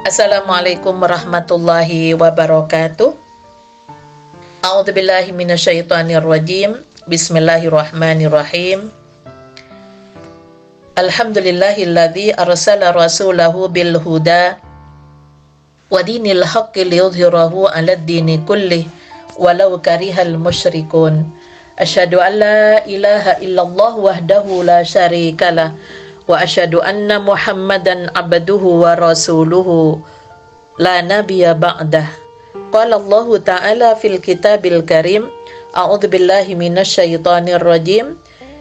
Assalamualaikum warahmatullahi wabarakatuh. A'udzubillahi minasyaitonirrajim. Bismillahirrahmanirrahim. Alhamdulillahilladzi arsala rasulahu bil huda wa dinil haqqi liyudhhirahu 'alad dini kullih walau karihal musyrikun. Asyhadu an la ilaha illallah wahdahu la syarikalah wa asyhadu anna Muhammadan abduhu wa rasuluhu la nabiyya ba'dah. Qala Allah Ta'ala fil kitabil karim, a'udzu billahi minasyaitonir rajim.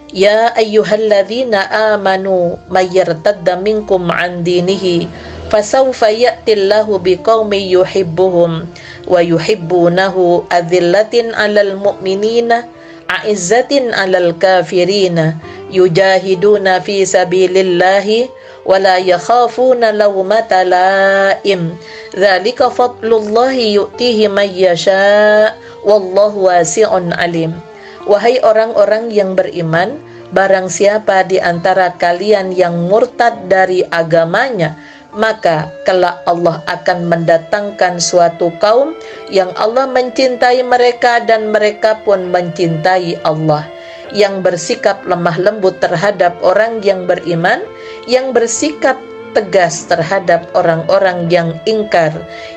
Ya ayyuhalladzina amanu may yartadda minkum 'an dinihi fasawfa ya'tillahu biqaumin yuhibbuhum wa yuhibbunahu adzillatin 'alal mu'minina a'izzatin 'alal kafirina yujahiduna fi sabilillahi wa la yakhafuna lawmata laim. Dzalika fadlullahi yu'tihi may yasha wallahu wasi'un alim. Wahai orang-orang yang beriman, barang siapa di antara kalian yang murtad dari agamanya, maka kelak Allah akan mendatangkan suatu kaum yang Allah mencintai mereka dan mereka pun mencintai Allah, yang bersikap lemah lembut terhadap orang yang beriman, yang bersikap tegas terhadap orang-orang yang ingkar,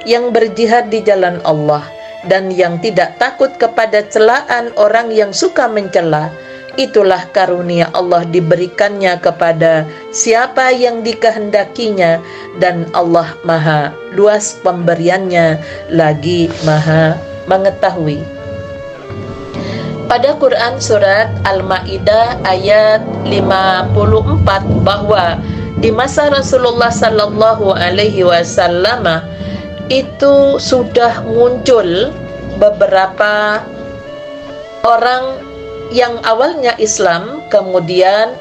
yang berjihad di jalan Allah, dan yang tidak takut kepada celaan orang yang suka mencela. Itulah karunia Allah diberikannya kepada siapa yang dikehendakinya, dan Allah maha luas pemberiannya lagi maha mengetahui. Pada Quran surat Al-Maidah ayat 54 bahwa di masa Rasulullah sallallahu alaihi wasallam itu sudah muncul beberapa orang yang awalnya Islam kemudian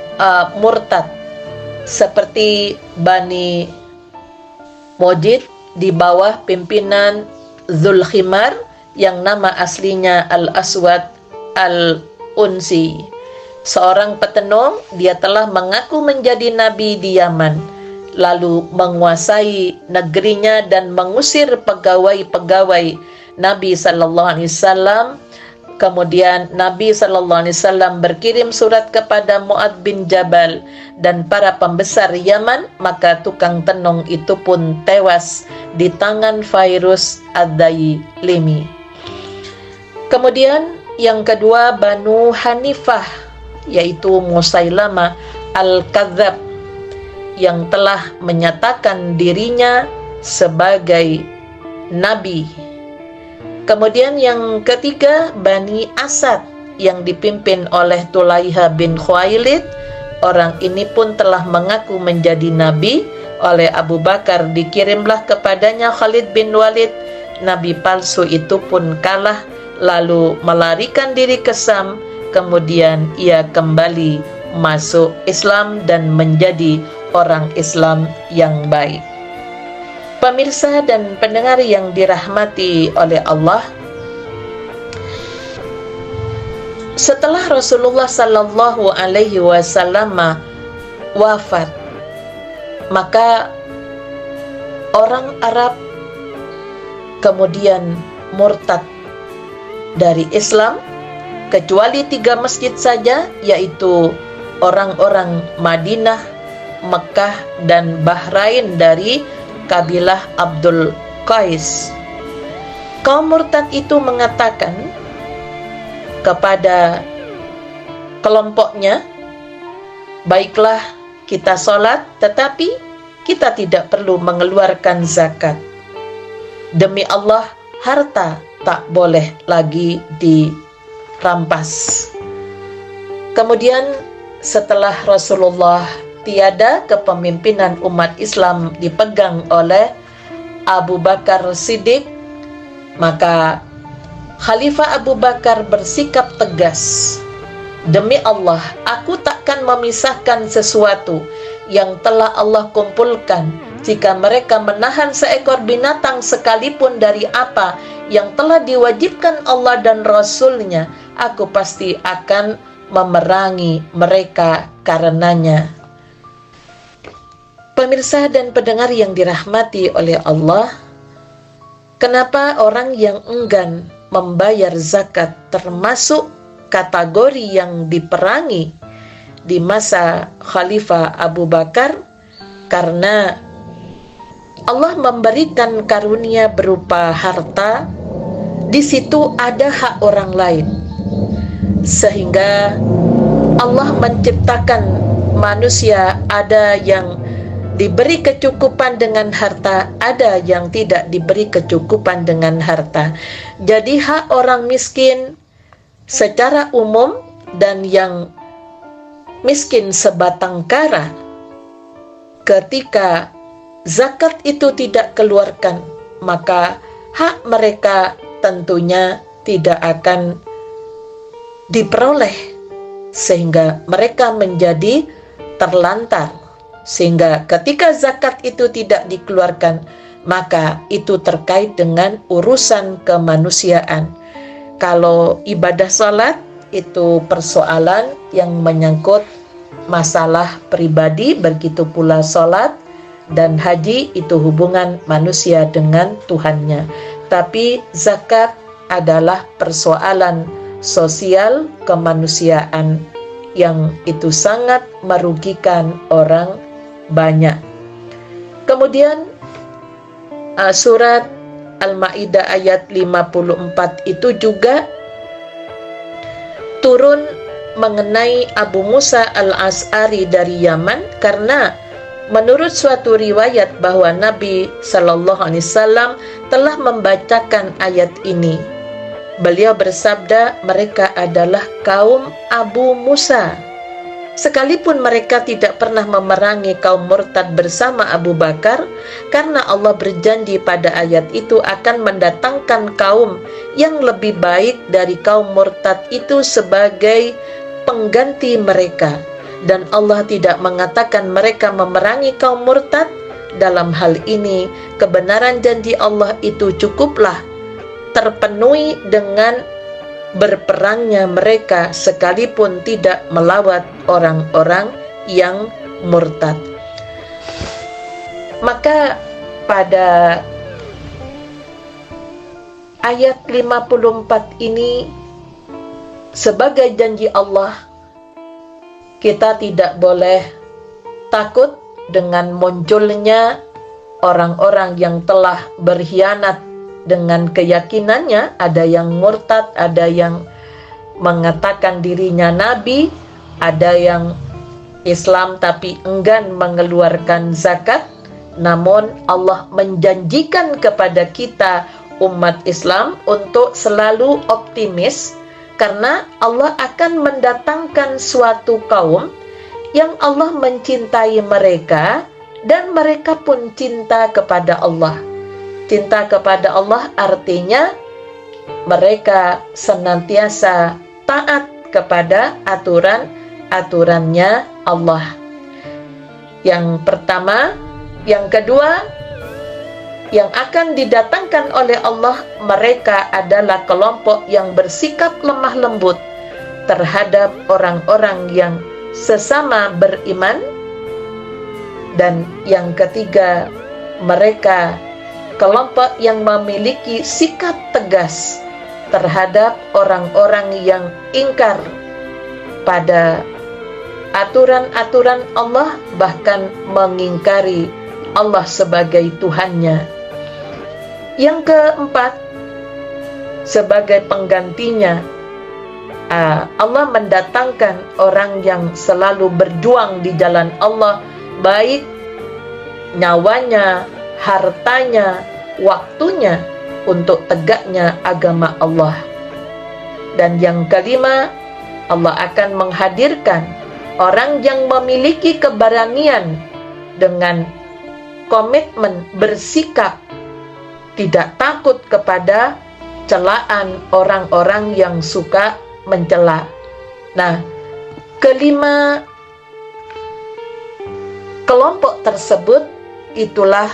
murtad, seperti Bani Mujid di bawah pimpinan Dzulkhimar yang nama aslinya Al-Aswad Al-Unsi, seorang petenung. Dia telah mengaku menjadi nabi di Yaman, lalu menguasai negerinya dan mengusir pegawai-pegawai Nabi sallallahu alaihi wasallam. Kemudian Nabi sallallahu alaihi wasallam berkirim surat kepada Mu'adz bin Jabal dan para pembesar Yaman, maka tukang tenung itu pun tewas di tangan Fairuz Ad-Dailimi. Kemudian yang kedua Banu Hanifah, yaitu Musailama Al-Kadzab, yang telah menyatakan dirinya sebagai nabi. Kemudian yang ketiga Bani Asad yang dipimpin oleh Tulaiha bin Khuwailid. Orang ini pun telah mengaku menjadi nabi. Oleh Abu Bakar dikirimlah kepadanya Khalid bin Walid. Nabi palsu itu pun kalah, lalu melarikan diri ke Sam. Kemudian ia kembali masuk Islam dan menjadi orang Islam yang baik. Pemirsa dan pendengar yang dirahmati oleh Allah, setelah Rasulullah sallallahu alaihi wasallam wafat, maka orang Arab kemudian murtad dari Islam, kecuali 3 masjid saja, yaitu orang-orang Madinah, Mekah, dan Bahrain dari kabilah Abdul Qais. Kaum murtad itu mengatakan kepada kelompoknya, baiklah kita sholat, tetapi kita tidak perlu mengeluarkan zakat. Demi Allah, harta tak boleh lagi dirampas. Kemudian setelah Rasulullah tiada, kepemimpinan umat Islam dipegang oleh Abu Bakar Siddiq, maka Khalifah Abu Bakar bersikap tegas, demi Allah, aku takkan memisahkan sesuatu yang telah Allah kumpulkan. Jika mereka menahan seekor binatang sekalipun dari apa yang telah diwajibkan Allah dan Rasul-Nya, aku pasti akan memerangi mereka karenanya. Pemirsa dan pendengar yang dirahmati oleh Allah, kenapa orang yang enggan membayar zakat termasuk kategori yang diperangi di masa Khalifah Abu Bakar? Karena Allah memberikan karunia berupa harta, di situ ada hak orang lain, sehingga Allah menciptakan manusia, ada yang diberi kecukupan dengan harta, ada yang tidak diberi kecukupan dengan harta. Jadi hak orang miskin secara umum dan yang miskin sebatang kara, ketika zakat itu tidak keluarkan, maka hak mereka tentunya tidak akan diperoleh, sehingga mereka menjadi terlantar. Sehingga ketika zakat itu tidak dikeluarkan, maka itu terkait dengan urusan kemanusiaan. Kalau ibadah salat itu persoalan yang menyangkut masalah pribadi, begitu pula salat dan haji itu hubungan manusia dengan Tuhannya. Tapi zakat adalah persoalan sosial kemanusiaan yang itu sangat merugikan orang banyak. Kemudian surat Al-Maidah ayat 54 itu juga turun mengenai Abu Musa Al-Asy'ari dari Yaman, karena menurut suatu riwayat bahwa Nabi Shallallahu Alaihi Wasallam telah membacakan ayat ini. Beliau bersabda, mereka adalah kaum Abu Musa. Sekalipun mereka tidak pernah memerangi kaum murtad bersama Abu Bakar, karena Allah berjanji pada ayat itu akan mendatangkan kaum yang lebih baik dari kaum murtad itu sebagai pengganti mereka. Dan Allah tidak mengatakan mereka memerangi kaum murtad. Dalam hal ini, kebenaran janji Allah itu cukuplah terpenuhi dengan berperangnya mereka sekalipun tidak melawat orang-orang yang murtad. Maka pada ayat 54 ini sebagai janji Allah, kita tidak boleh takut dengan munculnya orang-orang yang telah berkhianat dengan keyakinannya. Ada yang murtad, ada yang mengatakan dirinya nabi, ada yang Islam tapi enggan mengeluarkan zakat. Namun Allah menjanjikan kepada kita umat Islam untuk selalu optimis, karena Allah akan mendatangkan suatu kaum yang Allah mencintai mereka dan mereka pun cinta kepada Allah. Cinta kepada Allah artinya mereka senantiasa taat kepada aturan-aturannya Allah. Yang pertama. Yang kedua, yang akan didatangkan oleh Allah, mereka adalah kelompok yang bersikap lemah lembut terhadap orang-orang yang sesama beriman. Dan yang ketiga, mereka kelompok yang memiliki sikap tegas terhadap orang-orang yang ingkar pada aturan-aturan Allah, bahkan mengingkari Allah sebagai Tuhannya. Yang keempat, sebagai penggantinya, Allah mendatangkan orang yang selalu berjuang di jalan Allah, baik nyawanya, hartanya, waktunya untuk tegaknya agama Allah. Dan yang kelima, Allah akan menghadirkan orang yang memiliki keberanian dengan komitmen bersikap tidak takut kepada celaan orang-orang yang suka mencela. Nah, kelima kelompok tersebut itulah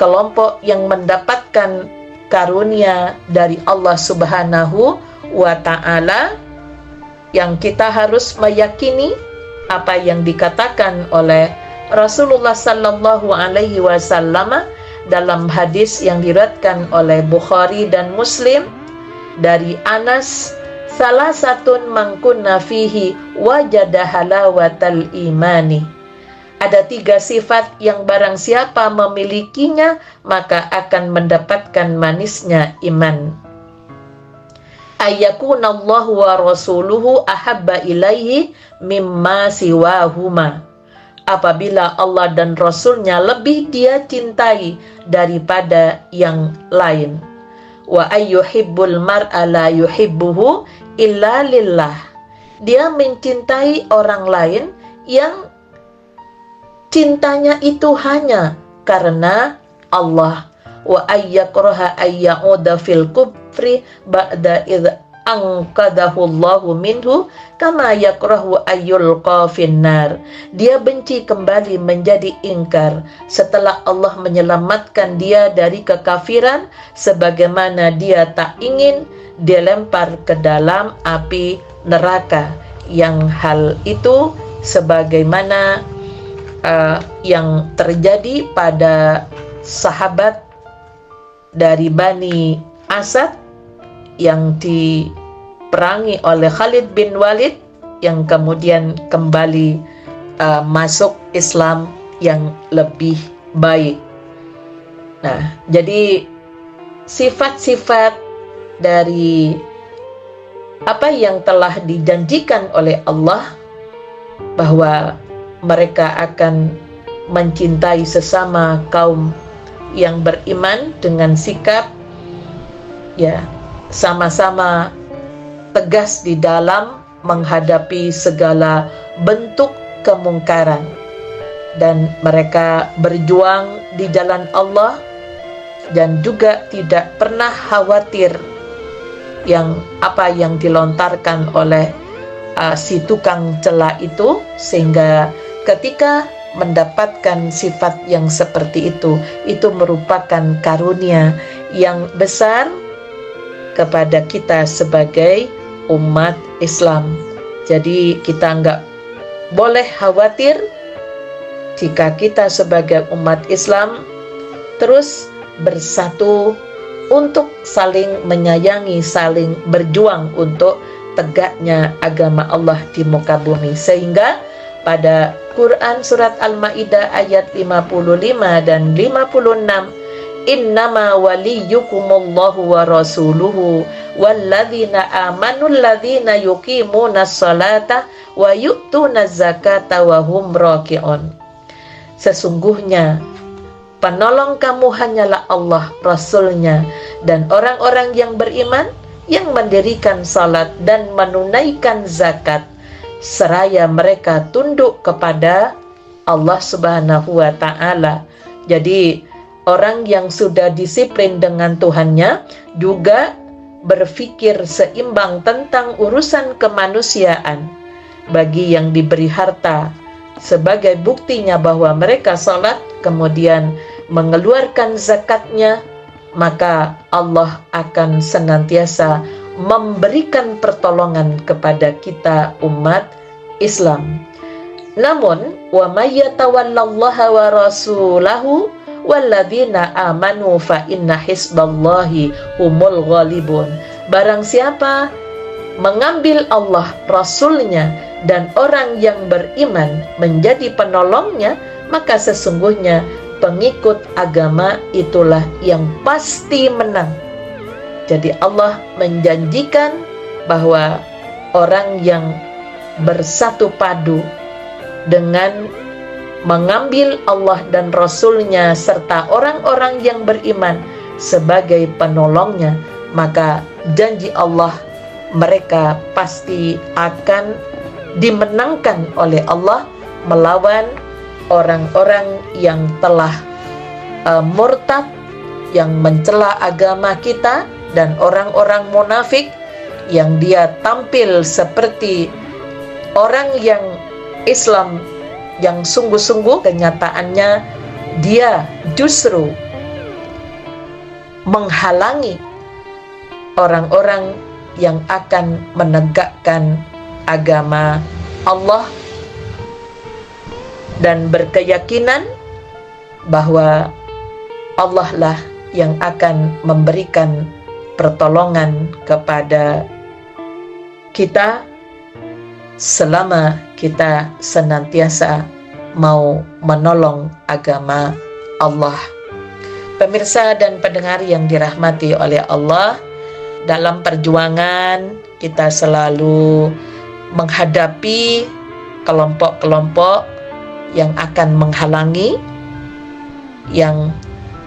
kelompok yang mendapatkan karunia dari Allah Subhanahu wa Ta'ala, yang kita harus meyakini apa yang dikatakan oleh Rasulullah sallallahu alaihi wasallam dalam hadis yang diriwayatkan oleh Bukhari dan Muslim dari Anas, salah satun mangkunna fihi wajada halawatal imani. Ada 3 sifat yang barang siapa memilikinya maka akan mendapatkan manisnya iman. Ayyakunallahu wa rasuluhu ahabba ilaihi mimma siwahuma. Apabila Allah dan Rasulnya lebih dia cintai daripada yang lain. Wa ayyuhibbul mar'a la yuhibbuhu illa lillah. Dia mencintai orang lain yang cintanya itu hanya karena Allah. Wa ayyakraha ayyauda fil kufri ba'da idh angkadahu Allahu minhu kama yakrahu ayyulqa finnar. Dia benci kembali menjadi ingkar setelah Allah menyelamatkan dia dari kekafiran, sebagaimana dia tak ingin dilempar ke dalam api neraka. Yang hal itu sebagaimana yang terjadi pada sahabat dari Bani Asad yang diperangi oleh Khalid bin Walid, yang kemudian kembali masuk Islam yang lebih baik. Nah, jadi sifat-sifat dari apa yang telah dijanjikan oleh Allah, bahwa mereka akan mencintai sesama kaum yang beriman dengan sikap sama-sama tegas di dalam menghadapi segala bentuk kemungkaran, dan mereka berjuang di jalan Allah dan juga tidak pernah khawatir apa yang dilontarkan oleh si tukang cela itu, sehingga ketika mendapatkan sifat yang seperti itu merupakan karunia yang besar kepada kita sebagai umat Islam. Jadi kita nggak boleh khawatir jika kita sebagai umat Islam terus bersatu untuk saling menyayangi, saling berjuang untuk tegaknya agama Allah di muka bumi. Sehingga pada Quran surat Al-Maidah ayat 55 dan 56, innama waliyukumullahu wa rasuluhu walladzina amanu alladzina yuqimunas salata wa yu'tunaz zakata wa hum raki'un. Sesungguhnya penolong kamu hanyalah Allah, Rasulnya, dan orang-orang yang beriman yang mendirikan salat dan menunaikan zakat, seraya mereka tunduk kepada Allah Subhanahu wa ta'ala. Jadi orang yang sudah disiplin dengan Tuhannya juga berpikir seimbang tentang urusan kemanusiaan. Bagi yang diberi harta, sebagai buktinya bahwa mereka salat kemudian mengeluarkan zakatnya, maka Allah akan senantiasa memberikan pertolongan kepada kita umat Islam. Namun wa may yatawallallaha wa rasulahu walladzina amanu fa inna hizballahi humul ghalibun. Barang siapa mengambil Allah, Rasulnya, dan orang yang beriman menjadi penolongnya, maka sesungguhnya pengikut agama itulah yang pasti menang. Jadi Allah menjanjikan bahwa orang yang bersatu padu dengan mengambil Allah dan Rasulnya serta orang-orang yang beriman sebagai penolongnya, maka janji Allah mereka pasti akan dimenangkan oleh Allah melawan orang-orang yang telah murtad, yang mencela agama kita, dan orang-orang munafik yang dia tampil seperti orang yang Islam yang sungguh-sungguh, kenyataannya dia justru menghalangi orang-orang yang akan menegakkan agama Allah dan berkeyakinan bahwa Allah lah yang akan memberikan pertolongan kepada kita selama kita senantiasa mau menolong agama Allah. Pemirsa dan pendengar yang dirahmati oleh Allah, dalam perjuangan kita selalu menghadapi kelompok-kelompok yang akan menghalangi, yang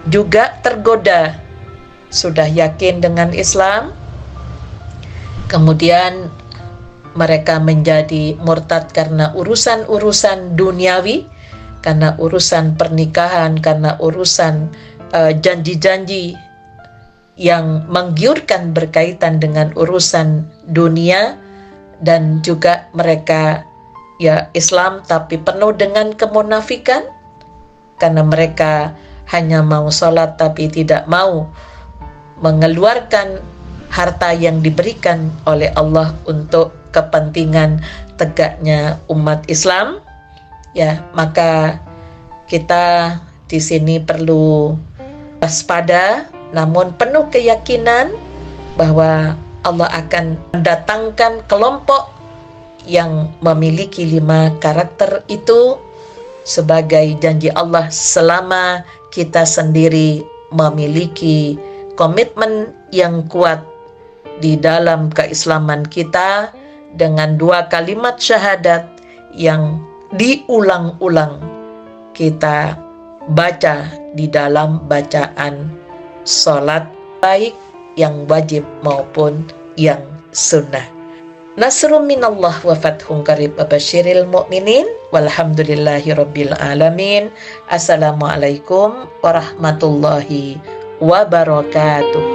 juga tergoda sudah yakin dengan Islam, kemudian mereka menjadi murtad karena urusan-urusan duniawi, karena urusan pernikahan, karena urusan janji-janji yang menggiurkan berkaitan dengan urusan dunia, dan juga mereka Islam tapi penuh dengan kemunafikan karena mereka hanya mau sholat tapi tidak mau mengeluarkan harta yang diberikan oleh Allah untuk kepentingan tegaknya umat Islam. Maka kita di sini perlu waspada, namun penuh keyakinan bahwa Allah akan mendatangkan kelompok yang memiliki 5 karakter itu sebagai janji Allah selama kita sendiri memiliki komitmen yang kuat di dalam keislaman kita dengan 2 kalimat syahadat yang diulang-ulang kita baca di dalam bacaan sholat, baik yang wajib maupun yang sunnah. Nasrun minallah wa fathun qarib wa basyiril mu'minin walhamdulillahi rabbil alamin. Assalamualaikum warahmatullahi wabarakatuh.